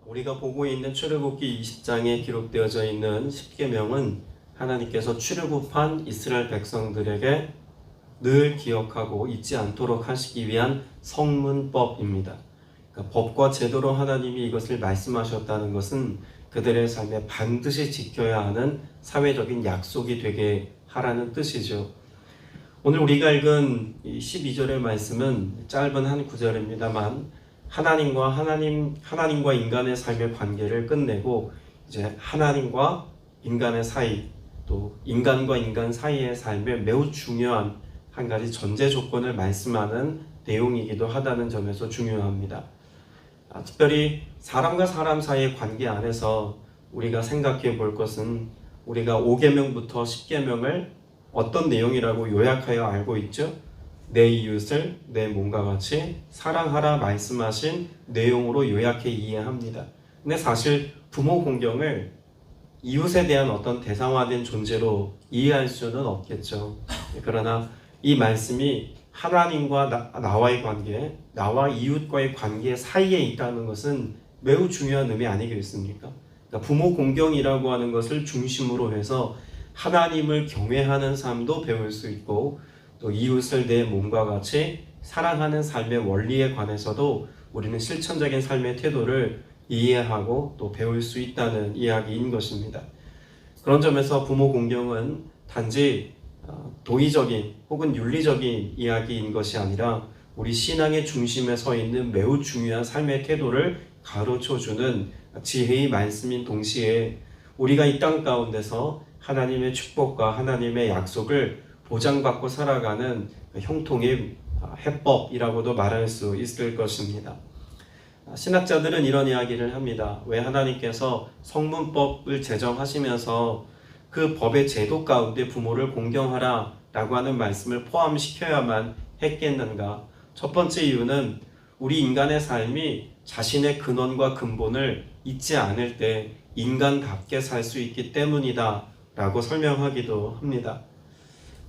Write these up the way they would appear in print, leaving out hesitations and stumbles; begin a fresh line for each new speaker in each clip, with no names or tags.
우리가 보고 있는 출애굽기 20장에 기록되어져 있는 10계명은 하나님께서 출애굽한 이스라엘 백성들에게 늘 기억하고 잊지 않도록 하시기 위한 성문법입니다. 그러니까 법과 제도로 하나님이 이것을 말씀하셨다는 것은 그들의 삶에 반드시 지켜야 하는 사회적인 약속이 되게 하라는 뜻이죠. 오늘 우리가 읽은 12절의 말씀은 짧은 한 구절입니다만 하나님과 인간의 삶의 관계를 끝내고 이제 하나님과 인간의 사이, 또 인간과 인간 사이의 삶에 매우 중요한 한 가지 전제 조건을 말씀하는 내용이기도 하다는 점에서 중요합니다. 특별히 사람과 사람 사이의 관계 안에서 우리가 생각해 볼 것은 우리가 5계명부터 10계명을 어떤 내용이라고 요약하여 알고 있죠? 내 이웃을 내 몸과 같이 사랑하라 말씀하신 내용으로 요약해 이해합니다. 근데 사실 부모 공경을 이웃에 대한 어떤 대상화된 존재로 이해할 수는 없겠죠. 그러나 이 말씀이 하나님과 나와의 관계, 나와 이웃과의 관계 사이에 있다는 것은 매우 중요한 의미 아니겠습니까? 그러니까 부모 공경이라고 하는 것을 중심으로 해서 하나님을 경외하는 삶도 배울 수 있고, 또 이웃을 내 몸과 같이 사랑하는 삶의 원리에 관해서도 우리는 실천적인 삶의 태도를 이해하고 또 배울 수 있다는 이야기인 것입니다. 그런 점에서 부모 공경은 단지 도의적인 혹은 윤리적인 이야기인 것이 아니라 우리 신앙의 중심에 서 있는 매우 중요한 삶의 태도를 가르쳐주는 지혜의 말씀인 동시에 우리가 이 땅 가운데서 하나님의 축복과 하나님의 약속을 보장받고 살아가는 형통의 해법이라고도 말할 수 있을 것입니다. 신학자들은 이런 이야기를 합니다. 왜 하나님께서 성문법을 제정하시면서 그 법의 제도 가운데 부모를 공경하라 라고 하는 말씀을 포함시켜야만 했겠는가? 첫 번째 이유는 우리 인간의 삶이 자신의 근원과 근본을 잊지 않을 때 인간답게 살 수 있기 때문이다 라고 설명하기도 합니다.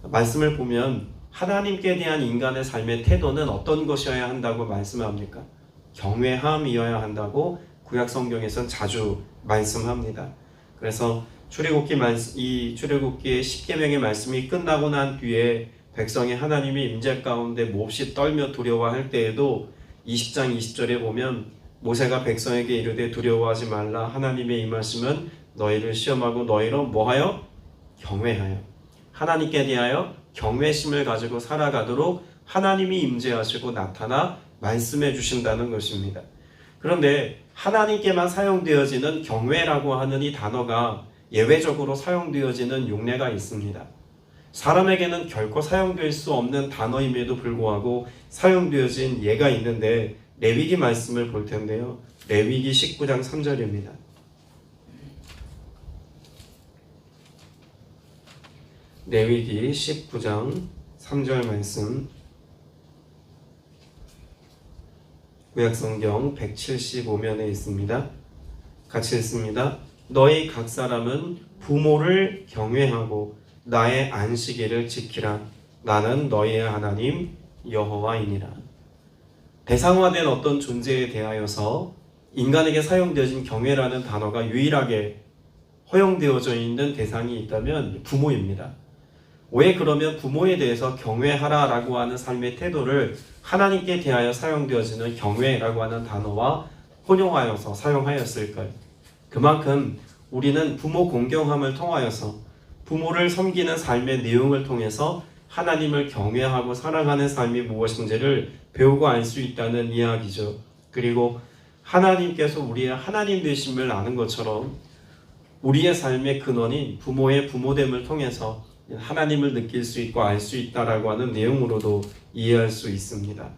말씀을 보면 하나님께 대한 인간의 삶의 태도는 어떤 것이어야 한다고 말씀합니까? 경외함이어야 한다고 구약 성경에서는 자주 말씀합니다. 그래서 출애굽기의 10계명의 말씀이 끝나고 난 뒤에 백성이 하나님의 임재 가운데 몹시 떨며 두려워할 때에도 20장 20절에 보면 모세가 백성에게 이르되 두려워하지 말라 하나님의 임하심은 너희를 시험하고 너희로 뭐하여? 경외하여 하나님께 대하여 경외심을 가지고 살아가도록 하나님이 임재하시고 나타나 말씀해 주신다는 것입니다. 그런데 하나님께만 사용되어지는 경외라고 하는 이 단어가 예외적으로 사용되어지는 용례가 있습니다. 사람에게는 결코 사용될 수 없는 단어임에도 불구하고 사용되어진 예가 있는데 레위기 말씀을 볼 텐데요. 레위기 19장 3절입니다. 레위기 19장 3절 말씀, 구약성경 175면에 있습니다. 같이 읽습니다. 너희 각 사람은 부모를 경외하고 나의 안식일을 지키라. 나는 너희의 하나님 여호와이니라. 대상화된 어떤 존재에 대하여서 인간에게 사용되어진 경외라는 단어가 유일하게 허용되어져 있는 대상이 있다면 부모입니다. 왜 그러면 부모에 대해서 경외하라 라고 하는 삶의 태도를 하나님께 대하여 사용되어지는 경외라고 하는 단어와 혼용하여서 사용하였을까요? 그만큼 우리는 부모 공경함을 통하여서 부모를 섬기는 삶의 내용을 통해서 하나님을 경외하고 사랑하는 삶이 무엇인지를 배우고 알 수 있다는 이야기죠. 그리고 하나님께서 우리의 하나님 되심을 아는 것처럼 우리의 삶의 근원인 부모의 부모됨을 통해서 하나님을 느낄 수 있고 알 수 있다라고 하는 내용으로도 이해할 수 있습니다.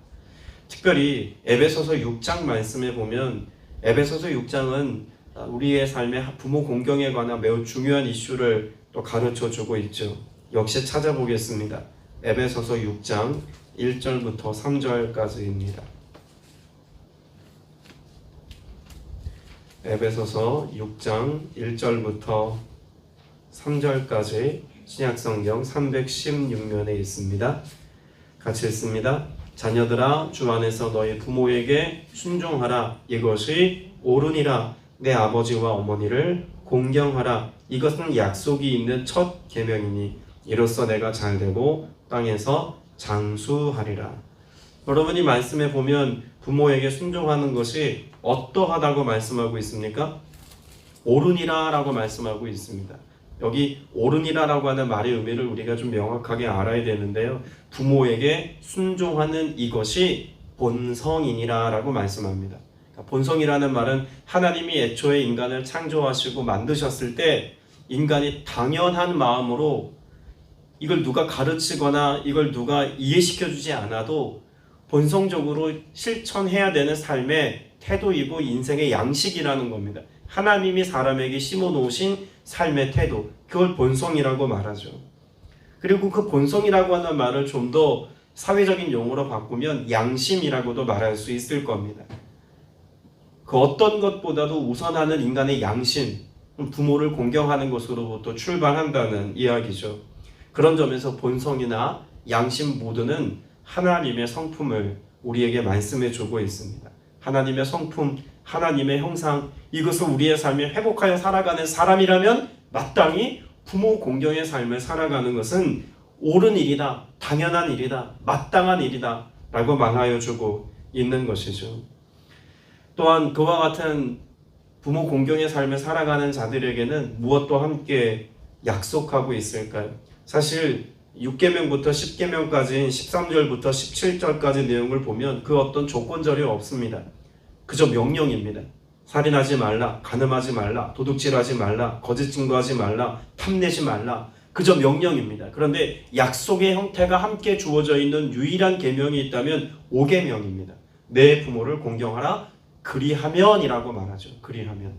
특별히 에베소서 6장 말씀에 보면 에베소서 6장은 우리의 삶의 부모 공경에 관한 매우 중요한 이슈를 또 가르쳐주고 있죠. 역시 찾아보겠습니다. 에베소서 6장 1절부터 3절까지입니다. 에베소서 6장 1절부터 3절까지 신약성경 316면에 있습니다. 같이 읽습니다. 자녀들아 주 안에서 너희 부모에게 순종하라. 이것이 옳으니라. 내 아버지와 어머니를 공경하라. 이것은 약속이 있는 첫 계명이니 이로써 내가 잘되고 땅에서 장수하리라. 여러분이 말씀에 보면 부모에게 순종하는 것이 어떠하다고 말씀하고 있습니까? 옳으니라 라고 말씀하고 있습니다. 여기 옳으니라 라고 하는 말의 의미를 우리가 좀 명확하게 알아야 되는데요. 부모에게 순종하는 이것이 본성이니라 라고 말씀합니다. 그러니까 본성이라는 말은 하나님이 애초에 인간을 창조하시고 만드셨을 때 인간이 당연한 마음으로 이걸 누가 가르치거나 이걸 누가 이해시켜 주지 않아도 본성적으로 실천해야 되는 삶의 태도이고 인생의 양식이라는 겁니다. 하나님이 사람에게 심어놓으신 삶의 태도, 그걸 본성이라고 말하죠. 그리고 그 본성이라고 하는 말을 좀 더 사회적인 용어로 바꾸면 양심이라고도 말할 수 있을 겁니다. 그 어떤 것보다도 우선하는 인간의 양심, 부모를 공경하는 것으로부터 출발한다는 이야기죠. 그런 점에서 본성이나 양심 모두는 하나님의 성품을 우리에게 말씀해 주고 있습니다. 하나님의 성품, 하나님의 형상, 이것을 우리의 삶에 회복하여 살아가는 사람이라면 마땅히 부모 공경의 삶을 살아가는 것은 옳은 일이다, 당연한 일이다, 마땅한 일이다 라고 말하여 주고 있는 것이죠. 또한 그와 같은 부모 공경의 삶을 살아가는 자들에게는 무엇도 함께 약속하고 있을까요? 사실 6계명부터 10계명까지인 13절부터 17절까지 내용을 보면 그 어떤 조건절이 없습니다. 그저 명령입니다. 살인하지 말라, 간음하지 말라, 도둑질하지 말라, 거짓 증거하지 말라, 탐내지 말라. 그저 명령입니다. 그런데 약속의 형태가 함께 주어져 있는 유일한 계명이 있다면 5계명입니다. 내 부모를 공경하라, 그리하면이라고 말하죠. 그리하면.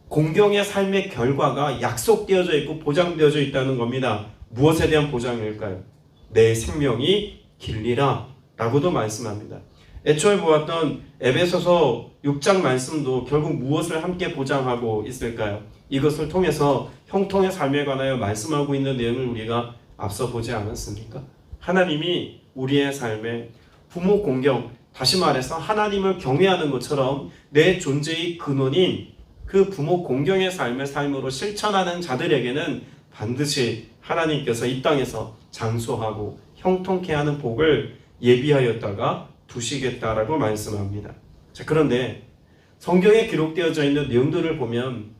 공경의 삶의 결과가 약속되어져 있고 보장되어져 있다는 겁니다. 무엇에 대한 보장일까요? 내 생명이 길리라 라고도 말씀합니다. 애초에 보았던 에베소서 6장 말씀도 결국 무엇을 함께 보장하고 있을까요? 이것을 통해서 형통의 삶에 관하여 말씀하고 있는 내용을 우리가 앞서 보지 않았습니까? 하나님이 우리의 삶에 부모 공경, 다시 말해서 하나님을 경외하는 것처럼 내 존재의 근원인 그 부모 공경의 삶을 삶으로 실천하는 자들에게는 반드시 하나님께서 이 땅에서 장수하고 형통케 하는 복을 예비하였다가 두시겠다라고 말씀합니다. 자, 그런데 성경에 기록되어져 있는 내용들을 보면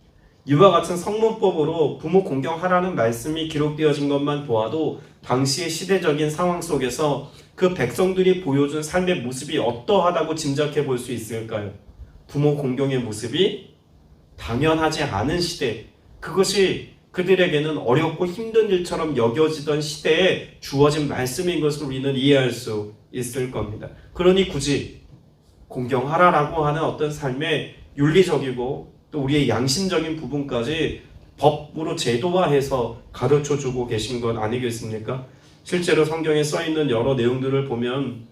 이와 같은 성문법으로 부모 공경하라는 말씀이 기록되어진 것만 보아도 당시의 시대적인 상황 속에서 그 백성들이 보여준 삶의 모습이 어떠하다고 짐작해 볼 수 있을까요? 부모 공경의 모습이 당연하지 않은 시대, 그것이 그들에게는 어렵고 힘든 일처럼 여겨지던 시대에 주어진 말씀인 것을 우리는 이해할 수 있을 겁니다. 그러니 굳이 공경하라라고 하는 어떤 삶의 윤리적이고 또 우리의 양심적인 부분까지 법으로 제도화해서 가르쳐주고 계신 것 아니겠습니까? 실제로 성경에 써있는 여러 내용들을 보면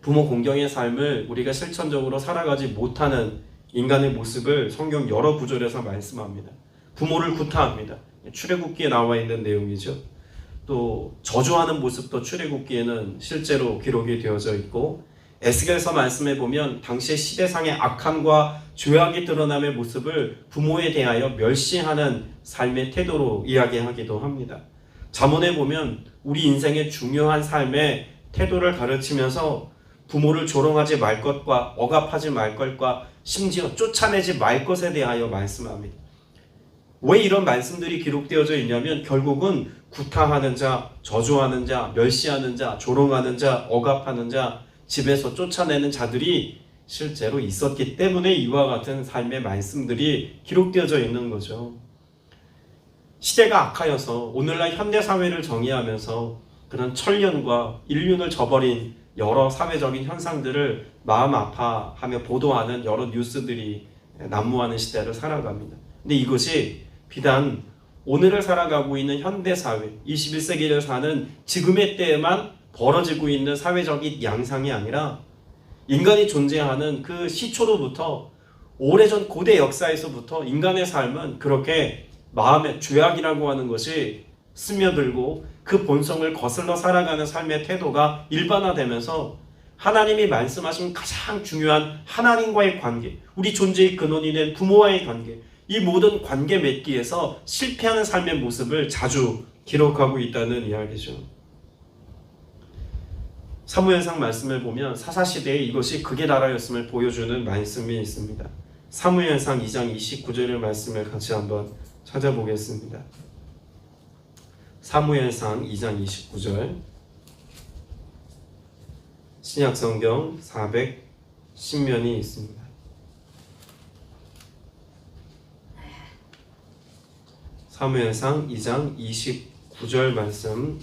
부모 공경의 삶을 우리가 실천적으로 살아가지 못하는 인간의 모습을 성경 여러 구절에서 말씀합니다. 부모를 구타합니다. 출애굽기에 나와 있는 내용이죠. 또 저주하는 모습도 출애굽기에는 실제로 기록이 되어져 있고 에스겔서 말씀해 보면 당시의 시대상의 악함과 죄악이 드러남의 모습을 부모에 대하여 멸시하는 삶의 태도로 이야기하기도 합니다. 잠언에 보면 우리 인생의 중요한 삶의 태도를 가르치면서 부모를 조롱하지 말 것과 억압하지 말 것과 심지어 쫓아내지 말 것에 대하여 말씀합니다. 왜 이런 말씀들이 기록되어져 있냐면 결국은 구타하는 자, 저주하는 자, 멸시하는 자, 조롱하는 자, 억압하는 자, 집에서 쫓아내는 자들이 실제로 있었기 때문에 이와 같은 삶의 말씀들이 기록되어져 있는 거죠. 시대가 악하여서 오늘날 현대사회를 정의하면서 그런 천련과 인륜을 저버린 여러 사회적인 현상들을 마음 아파하며 보도하는 여러 뉴스들이 난무하는 시대를 살아갑니다. 근데 이것이 비단 오늘을 살아가고 있는 현대사회, 21세기를 사는 지금의 때에만 벌어지고 있는 사회적인 양상이 아니라 인간이 존재하는 그 시초로부터 오래전 고대 역사에서부터 인간의 삶은 그렇게 마음의 죄악이라고 하는 것이 스며들고 그 본성을 거슬러 살아가는 삶의 태도가 일반화되면서 하나님이 말씀하신 가장 중요한 하나님과의 관계, 우리 존재의 근원이 된 부모와의 관계, 이 모든 관계 맺기에서 실패하는 삶의 모습을 자주 기록하고 있다는 이야기죠. 사무엘상 말씀을 보면 사사시대에 이것이 극의 나라였음을 보여주는 말씀이 있습니다. 사무엘상 2장 29절의 말씀을 같이 한번 찾아보겠습니다. 사무엘상 2장 29절, 신약성경 410면이 있습니다. 사무엘상 2장 29절 말씀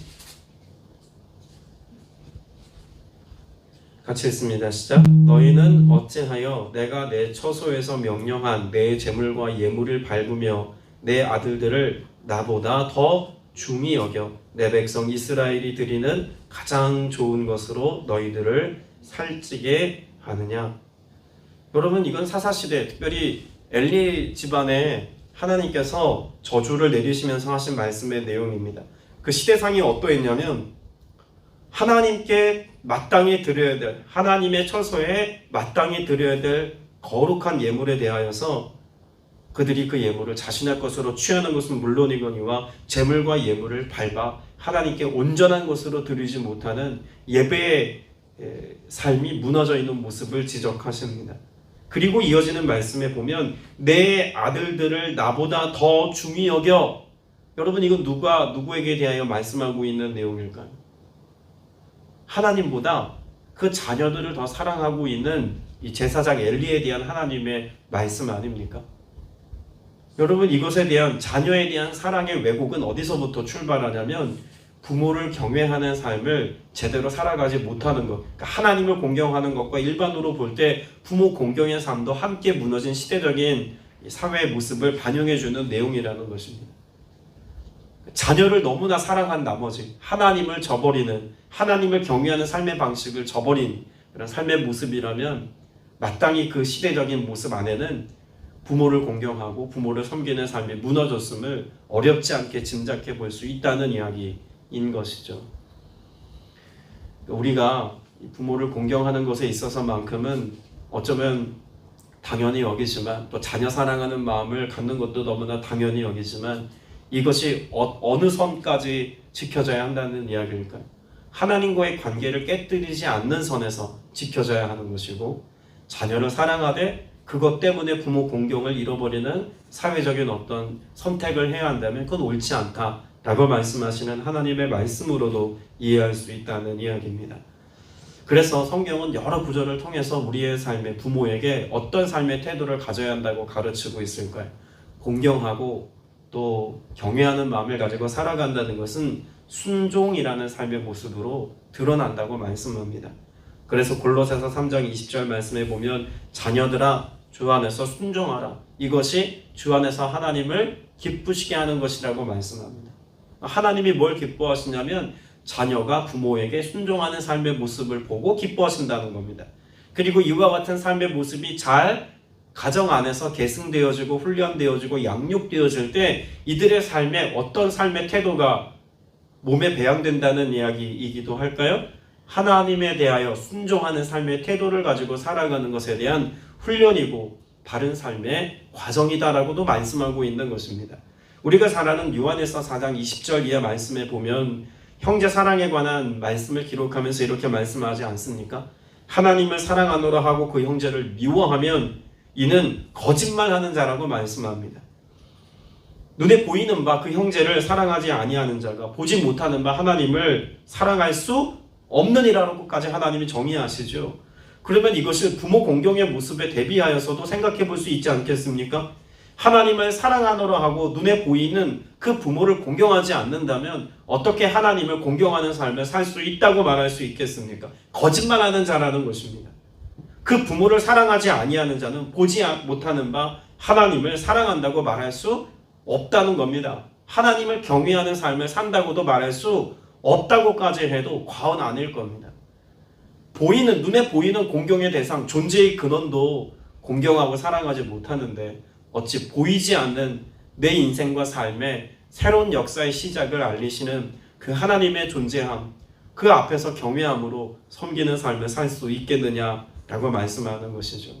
같이 읽습니다. 시작. 너희는 어찌하여 내가 내 처소에서 명령한 내 재물과 예물을 밟으며 내 아들들을 나보다 더 중히 여겨 내 백성 이스라엘이 드리는 가장 좋은 것으로 너희들을 살찌게 하느냐. 여러분, 이건 사사시대, 특별히 엘리 집안에 하나님께서 저주를 내리시면서 하신 말씀의 내용입니다. 그 시대상이 어떠했냐면 하나님께 마땅히 드려야 될, 하나님의 처소에 마땅히 드려야 될 거룩한 예물에 대하여서 그들이 그 예물을 자신의 것으로 취하는 것은 물론이거니와 재물과 예물을 밟아 하나님께 온전한 것으로 드리지 못하는 예배의 삶이 무너져 있는 모습을 지적하십니다. 그리고 이어지는 말씀에 보면 내 아들들을 나보다 더 중히 여겨. 여러분, 이건 누구에게 대하여 말씀하고 있는 내용일까요? 하나님보다 그 자녀들을 더 사랑하고 있는 이 제사장 엘리에 대한 하나님의 말씀 아닙니까? 여러분, 이것에 대한 자녀에 대한 사랑의 왜곡은 어디서부터 출발하냐면 부모를 경외하는 삶을 제대로 살아가지 못하는 것, 그러니까 하나님을 공경하는 것과 일반으로 볼 때 부모 공경의 삶도 함께 무너진 시대적인 사회의 모습을 반영해주는 내용이라는 것입니다. 자녀를 너무나 사랑한 나머지 하나님을 저버리는, 하나님을 경외하는 삶의 방식을 저버린 그런 삶의 모습이라면 마땅히 그 시대적인 모습 안에는 부모를 공경하고 부모를 섬기는 삶이 무너졌음을 어렵지 않게 짐작해 볼 수 있다는 이야기인 것이죠. 우리가 부모를 공경하는 것에 있어서만큼은 어쩌면 당연히 여기지만, 또 자녀 사랑하는 마음을 갖는 것도 너무나 당연히 여기지만, 이것이 어느 선까지 지켜져야 한다는 이야기일까요? 하나님과의 관계를 깨뜨리지 않는 선에서 지켜져야 하는 것이고, 자녀를 사랑하되 그것 때문에 부모 공경을 잃어버리는 사회적인 어떤 선택을 해야 한다면 그건 옳지 않다라고 말씀하시는 하나님의 말씀으로도 이해할 수 있다는 이야기입니다. 그래서 성경은 여러 구절을 통해서 우리의 삶에 부모에게 어떤 삶의 태도를 가져야 한다고 가르치고 있을까요? 공경하고 또 경외하는 마음을 가지고 살아간다는 것은 순종이라는 삶의 모습으로 드러난다고 말씀합니다. 그래서 골로새서 3장 20절 말씀에 보면 자녀들아 주 안에서 순종하라. 이것이 주 안에서 하나님을 기쁘시게 하는 것이라고 말씀합니다. 하나님이 뭘 기뻐하시냐면 자녀가 부모에게 순종하는 삶의 모습을 보고 기뻐하신다는 겁니다. 그리고 이와 같은 삶의 모습이 잘 가정 안에서 계승되어지고 훈련되어지고 양육되어질 때 이들의 삶에 어떤 삶의 태도가 몸에 배양된다는 이야기이기도 할까요? 하나님에 대하여 순종하는 삶의 태도를 가지고 살아가는 것에 대한 훈련이고 바른 삶의 과정이다라고도 말씀하고 있는 것입니다. 우리가 잘 아는 요한일서 4장 20절 이하 말씀에 보면 형제 사랑에 관한 말씀을 기록하면서 이렇게 말씀하지 않습니까? 하나님을 사랑하노라 하고 그 형제를 미워하면 이는 거짓말하는 자라고 말씀합니다. 눈에 보이는 바 그 형제를 사랑하지 아니하는 자가 보지 못하는 바 하나님을 사랑할 수 없는 이라고까지 하나님이 정의하시죠. 그러면 이것을 부모 공경의 모습에 대비하여서도 생각해 볼 수 있지 않겠습니까? 하나님을 사랑하노라 하고 눈에 보이는 그 부모를 공경하지 않는다면 어떻게 하나님을 공경하는 삶을 살 수 있다고 말할 수 있겠습니까? 거짓말하는 자라는 것입니다. 그 부모를 사랑하지 아니하는 자는 보지 못하는 바 하나님을 사랑한다고 말할 수 없다는 겁니다. 하나님을 경외하는 삶을 산다고도 말할 수 없다고까지 해도 과언 아닐 겁니다. 눈에 보이는 공경의 대상, 존재의 근원도 공경하고 사랑하지 못하는데 어찌 보이지 않는 내 인생과 삶의 새로운 역사의 시작을 알리시는 그 하나님의 존재함, 그 앞에서 경외함으로 섬기는 삶을 살 수 있겠느냐라고 말씀하는 것이죠.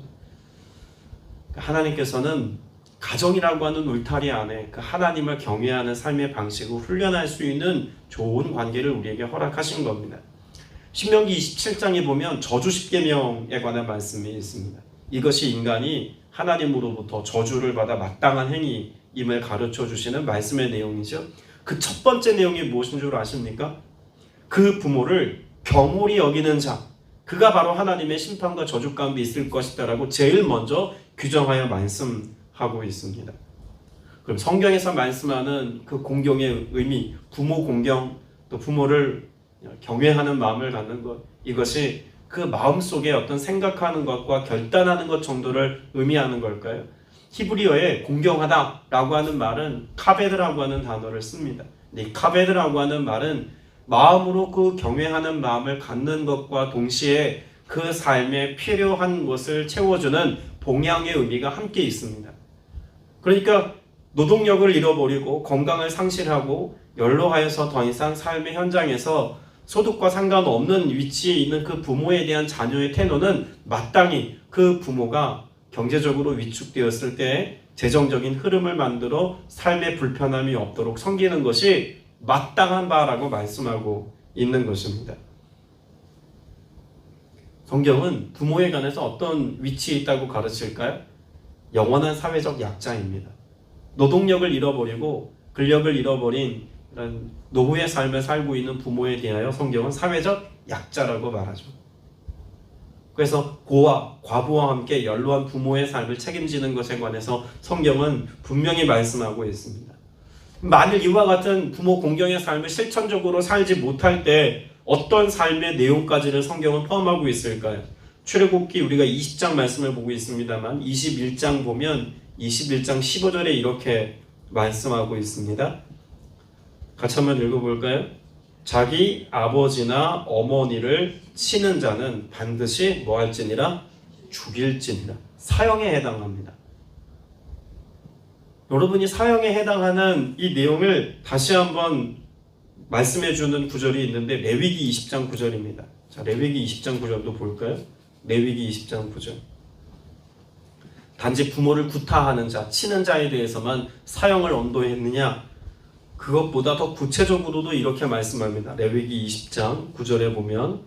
하나님께서는 가정이라고 하는 울타리 안에 그 하나님을 경외하는 삶의 방식을 훈련할 수 있는 좋은 관계를 우리에게 허락하신 겁니다. 신명기 27장에 보면 저주 10계명에 관한 말씀이 있습니다. 이것이 인간이 하나님으로부터 저주를 받아 마땅한 행위임을 가르쳐 주시는 말씀의 내용이죠. 그 첫 번째 내용이 무엇인 줄 아십니까? 그 부모를 경홀히 여기는 자, 그가 바로 하나님의 심판과 저주 가운데 있을 것이다라고 제일 먼저 규정하여 말씀하고 있습니다. 그럼 성경에서 말씀하는 그 공경의 의미, 부모 공경, 또 부모를 경외하는 마음을 갖는 것, 이것이 그 마음속에 어떤 생각하는 것과 결단하는 것 정도를 의미하는 걸까요? 히브리어에 공경하다라고 하는 말은 카베드라고 하는 단어를 씁니다. 이 카베드라고 하는 말은 마음으로 그 경외하는 마음을 갖는 것과 동시에 그 삶에 필요한 것을 채워주는 봉양의 의미가 함께 있습니다. 그러니까 노동력을 잃어버리고 건강을 상실하고 연로하여서 더 이상 삶의 현장에서 소득과 상관없는 위치에 있는 그 부모에 대한 자녀의 태도는 마땅히 그 부모가 경제적으로 위축되었을 때 재정적인 흐름을 만들어 삶의 불편함이 없도록 섬기는 것이 마땅한 바라고 말씀하고 있는 것입니다. 성경은 부모에 관해서 어떤 위치에 있다고 가르칠까요? 영원한 사회적 약자입니다. 노동력을 잃어버리고 근력을 잃어버린 이런 노후의 삶을 살고 있는 부모에 대하여 성경은 사회적 약자라고 말하죠. 그래서 고아, 과부와 함께 연로한 부모의 삶을 책임지는 것에 관해서 성경은 분명히 말씀하고 있습니다. 만일 이와 같은 부모 공경의 삶을 실천적으로 살지 못할 때 어떤 삶의 내용까지를 성경은 포함하고 있을까요? 출애굽기 우리가 20장 말씀을 보고 있습니다만 21장 보면 21장 15절에 이렇게 말씀하고 있습니다. 같이 한번 읽어볼까요? 자기 아버지나 어머니를 치는 자는 반드시 뭐할지니라? 죽일지니라. 사형에 해당합니다. 여러분이 사형에 해당하는 이 내용을 다시 한번 말씀해주는 구절이 있는데 레위기 20장 9절입니다. 자, 레위기 20장 9절도 볼까요? 레위기 20장 9절. 단지 부모를 구타하는 자, 치는 자에 대해서만 사형을 언도했느냐? 그것보다 더 구체적으로도 이렇게 말씀합니다. 레위기 20장 9절에 보면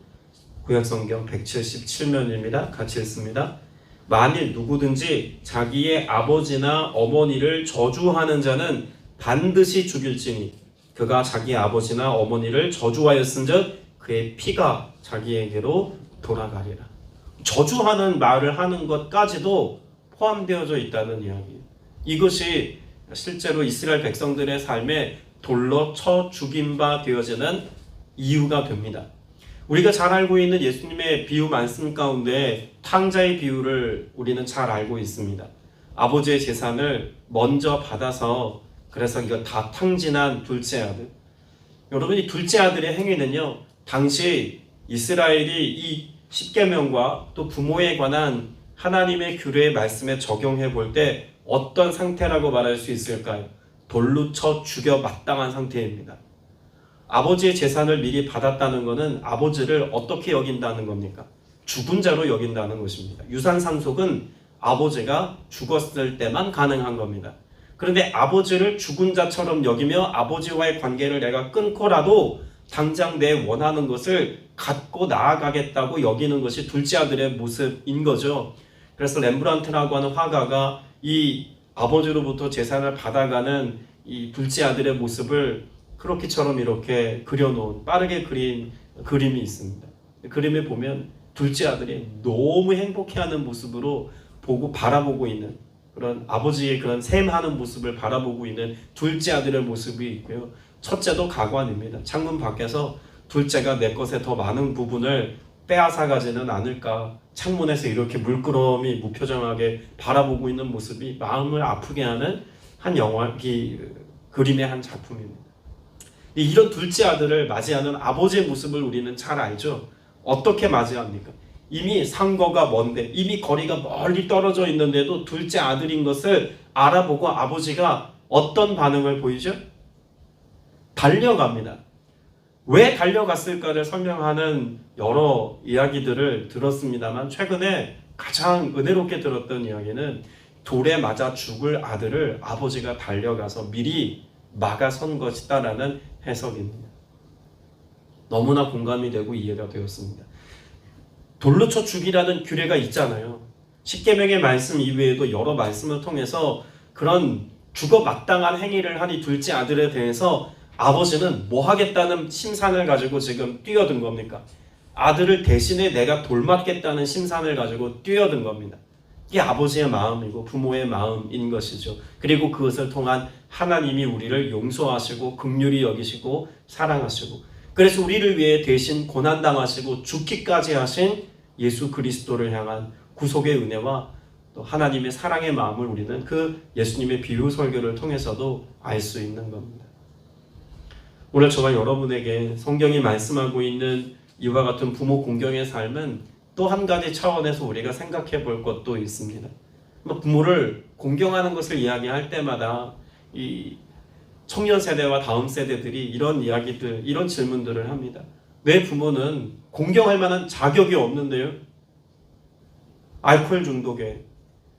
구약성경 177면입니다. 같이 읽습니다. 만일 누구든지 자기의 아버지나 어머니를 저주하는 자는 반드시 죽일지니 그가 자기 아버지나 어머니를 저주하였은즉 그의 피가 자기에게로 돌아가리라. 저주하는 말을 하는 것까지도 포함되어져 있다는 이야기예요. 이것이 실제로 이스라엘 백성들의 삶에 돌로 쳐 죽임 바 되어지는 이유가 됩니다. 우리가 잘 알고 있는 예수님의 비유 말씀 가운데 탕자의 비유를 우리는 잘 알고 있습니다. 아버지의 재산을 먼저 받아서 그래서 이거 다 탕진한 둘째 아들. 여러분, 이 둘째 아들의 행위는요, 당시 이스라엘이 이 십계명과 또 부모에 관한 하나님의 규례의 말씀에 적용해 볼 때 어떤 상태라고 말할 수 있을까요? 돌로 쳐 죽여 마땅한 상태입니다. 아버지의 재산을 미리 받았다는 것은 아버지를 어떻게 여긴다는 겁니까? 죽은 자로 여긴다는 것입니다. 유산 상속은 아버지가 죽었을 때만 가능한 겁니다. 그런데 아버지를 죽은 자처럼 여기며 아버지와의 관계를 내가 끊고라도 당장 내 원하는 것을 갖고 나아가겠다고 여기는 것이 둘째 아들의 모습인 거죠. 그래서 렘브란트라고 하는 화가가 이 아버지로부터 재산을 받아가는 이 둘째 아들의 모습을 크로키처럼 이렇게 그려놓은 빠르게 그린 그림이 있습니다. 그림에 보면 둘째 아들이 너무 행복해하는 모습으로 바라보고 있는 그런 아버지의 그런 샘하는 모습을 바라보고 있는 둘째 아들의 모습이 있고요. 첫째도 가관입니다. 창문 밖에서 둘째가 내 것에 더 많은 부분을 빼앗아가지는 않을까, 창문에서 이렇게 물끄러미 무표정하게 바라보고 있는 모습이 마음을 아프게 하는 한 그림의 한 작품입니다. 이런 둘째 아들을 맞이하는 아버지의 모습을 우리는 잘 알죠. 어떻게 맞이합니까? 이미 상거가 먼데, 이미 거리가 멀리 떨어져 있는데도 둘째 아들인 것을 알아보고 아버지가 어떤 반응을 보이죠? 달려갑니다. 왜 달려갔을까를 설명하는 여러 이야기들을 들었습니다만 최근에 가장 은혜롭게 들었던 이야기는 돌에 맞아 죽을 아들을 아버지가 달려가서 미리 막아선 것이다라는 해석입니다. 너무나 공감이 되고 이해가 되었습니다. 돌로 쳐 죽이라는 규례가 있잖아요. 십계명의 말씀 이외에도 여러 말씀을 통해서 그런 죽어 마땅한 행위를 한 이 둘째 아들에 대해서 아버지는 뭐 하겠다는 심산을 가지고 지금 뛰어든 겁니까? 아들을 대신에 내가 돌맞겠다는 심산을 가지고 뛰어든 겁니다. 이게 아버지의 마음이고 부모의 마음인 것이죠. 그리고 그것을 통한 하나님이 우리를 용서하시고 긍휼히 여기시고 사랑하시고, 그래서 우리를 위해 대신 고난당하시고 죽기까지 하신 예수 그리스도를 향한 구속의 은혜와 또 하나님의 사랑의 마음을 우리는 그 예수님의 비유 설교를 통해서도 알 수 있는 겁니다. 오늘 저와 여러분에게 성경이 말씀하고 있는 이와 같은 부모 공경의 삶은 또 한 가지 차원에서 우리가 생각해 볼 것도 있습니다. 부모를 공경하는 것을 이야기할 때마다 이 청년 세대와 다음 세대들이 이런 이야기들, 이런 질문들을 합니다. 내 부모는 공경할 만한 자격이 없는데요? 알코올 중독에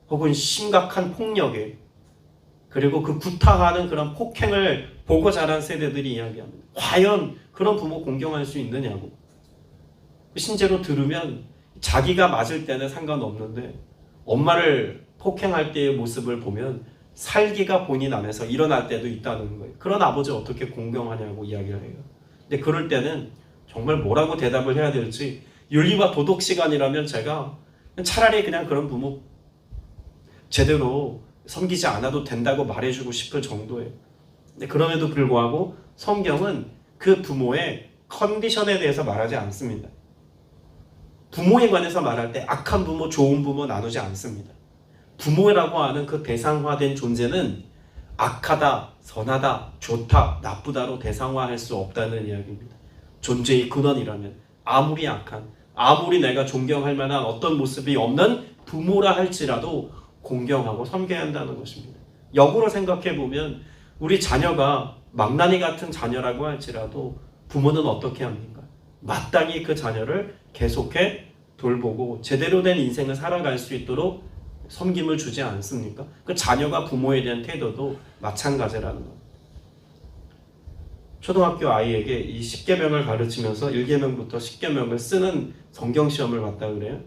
혹은 심각한 폭력에 그리고 그 구타하는 그런 폭행을 보고 자란 세대들이 이야기합니다. 과연 그런 부모 공경할 수 있느냐고. 실제로 들으면 자기가 맞을 때는 상관없는데 엄마를 폭행할 때의 모습을 보면 살기가 본인 안에서 일어날 때도 있다는 거예요. 그런 아버지 어떻게 공경하냐고 이야기를 해요. 근데 그럴 때는 정말 뭐라고 대답을 해야 될지, 윤리와 도덕 시간이라면 제가 차라리 그냥 그런 부모 제대로 섬기지 않아도 된다고 말해주고 싶을 정도예요. 근데 그럼에도 불구하고 성경은 그 부모의 컨디션에 대해서 말하지 않습니다. 부모에 관해서 말할 때 악한 부모, 좋은 부모 나누지 않습니다. 부모라고 하는 그 대상화된 존재는 악하다, 선하다, 좋다, 나쁘다로 대상화할 수 없다는 이야기입니다. 존재의 근원이라면 아무리 악한, 아무리 내가 존경할 만한 어떤 모습이 없는 부모라 할지라도 공경하고 섬겨야 한다는 것입니다. 역으로 생각해 보면 우리 자녀가 망나니 같은 자녀라고 할지라도 부모는 어떻게 합니까? 마땅히 그 자녀를 계속해 돌보고 제대로 된 인생을 살아갈 수 있도록 섬김을 주지 않습니까? 그 자녀가 부모에 대한 태도도 마찬가지라는 것. 초등학교 아이에게 이 10계명을 가르치면서 1계명부터 10계명을 쓰는 성경시험을 봤다 그래요.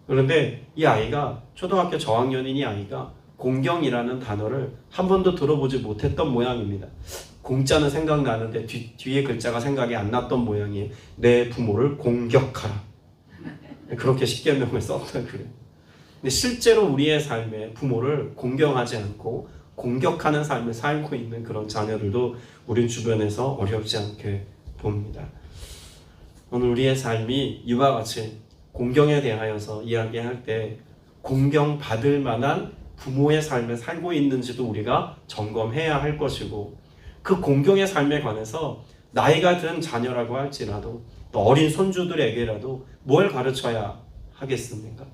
그런데 이 아이가 초등학교 저학년인 이 아이가 공경이라는 단어를 한 번도 들어보지 못했던 모양입니다. 공자는 생각나는데 뒤에 글자가 생각이 안 났던 모양이에요. 내 부모를 공격하라. 그렇게 10계명을 썼다 그래요. 근데 실제로 우리의 삶에 부모를 공경하지 않고 공격하는 삶을 살고 있는 그런 자녀들도 우리 주변에서 어렵지 않게 봅니다. 오늘 우리의 삶이 이와 같이 공경에 대하여서 이야기할 때 공경받을 만한 부모의 삶을 살고 있는지도 우리가 점검해야 할 것이고, 그 공경의 삶에 관해서 나이가 든 자녀라고 할지라도 또 어린 손주들에게라도 뭘 가르쳐야 하겠습니까?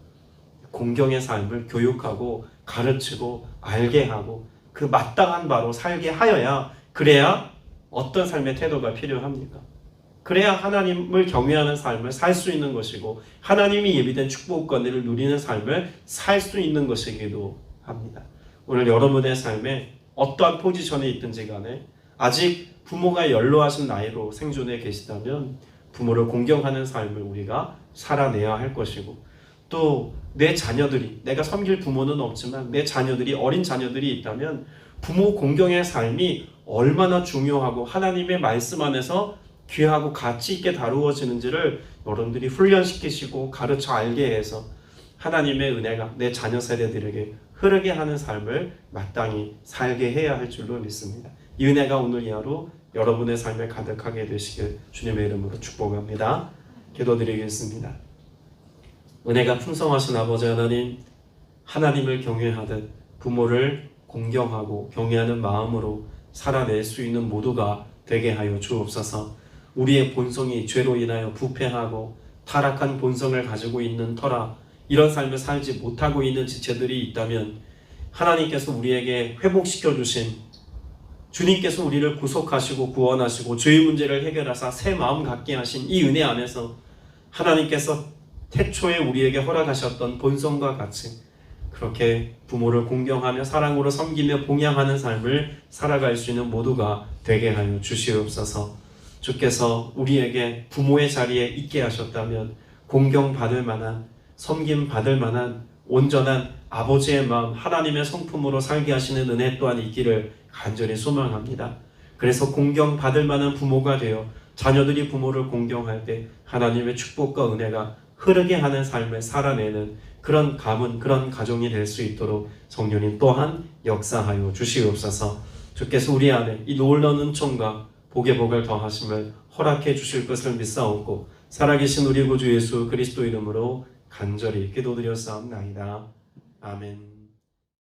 공경의 삶을 교육하고 가르치고 알게 하고 그 마땅한 바로 살게 하여야, 그래야 어떤 삶의 태도가 필요합니까? 그래야 하나님을 경외하는 삶을 살 수 있는 것이고 하나님이 예비된 축복권을 누리는 삶을 살 수 있는 것이기도 합니다. 오늘 여러분의 삶에 어떠한 포지션에 있든지 간에 아직 부모가 연로하신 나이로 생존해 계시다면 부모를 공경하는 삶을 우리가 살아내야 할 것이고, 또 내 자녀들이, 내가 섬길 부모는 없지만 내 자녀들이, 어린 자녀들이 있다면 부모 공경의 삶이 얼마나 중요하고 하나님의 말씀 안에서 귀하고 가치 있게 다루어지는지를 여러분들이 훈련시키시고 가르쳐 알게 해서 하나님의 은혜가 내 자녀 세대들에게 흐르게 하는 삶을 마땅히 살게 해야 할 줄로 믿습니다. 이 은혜가 오늘 이 하루 여러분의 삶에 가득하게 되시길 주님의 이름으로 축복합니다. 기도드리겠습니다. 은혜가 풍성하신 아버지 하나님, 하나님을 경외하듯 부모를 공경하고 경외하는 마음으로 살아낼 수 있는 모두가 되게 하여 주옵소서. 우리의 본성이 죄로 인하여 부패하고 타락한 본성을 가지고 있는 터라 이런 삶을 살지 못하고 있는 지체들이 있다면 하나님께서 우리에게 회복시켜 주신 주님께서 우리를 구속하시고 구원하시고 죄의 문제를 해결하사 새 마음 갖게 하신 이 은혜 안에서 하나님께서 태초에 우리에게 허락하셨던 본성과 같이 그렇게 부모를 공경하며 사랑으로 섬기며 봉양하는 삶을 살아갈 수 있는 모두가 되게 하여 주시옵소서. 주께서 우리에게 부모의 자리에 있게 하셨다면 공경받을 만한, 섬김받을 만한 온전한 아버지의 마음, 하나님의 성품으로 살게 하시는 은혜 또한 있기를 간절히 소망합니다. 그래서 공경받을 만한 부모가 되어 자녀들이 부모를 공경할 때 하나님의 축복과 은혜가 흐르게 하는 삶을 살아내는 그런 가문, 그런 가정이 될 수 있도록 성령님 또한 역사하여 주시옵소서. 주께서 우리 안에 이 놀라운 은총과 복의 복을 더하심을 허락해 주실 것을 믿사옵고 살아계신 우리 구주 예수 그리스도 이름으로 간절히 기도드렸사옵나이다. 아멘.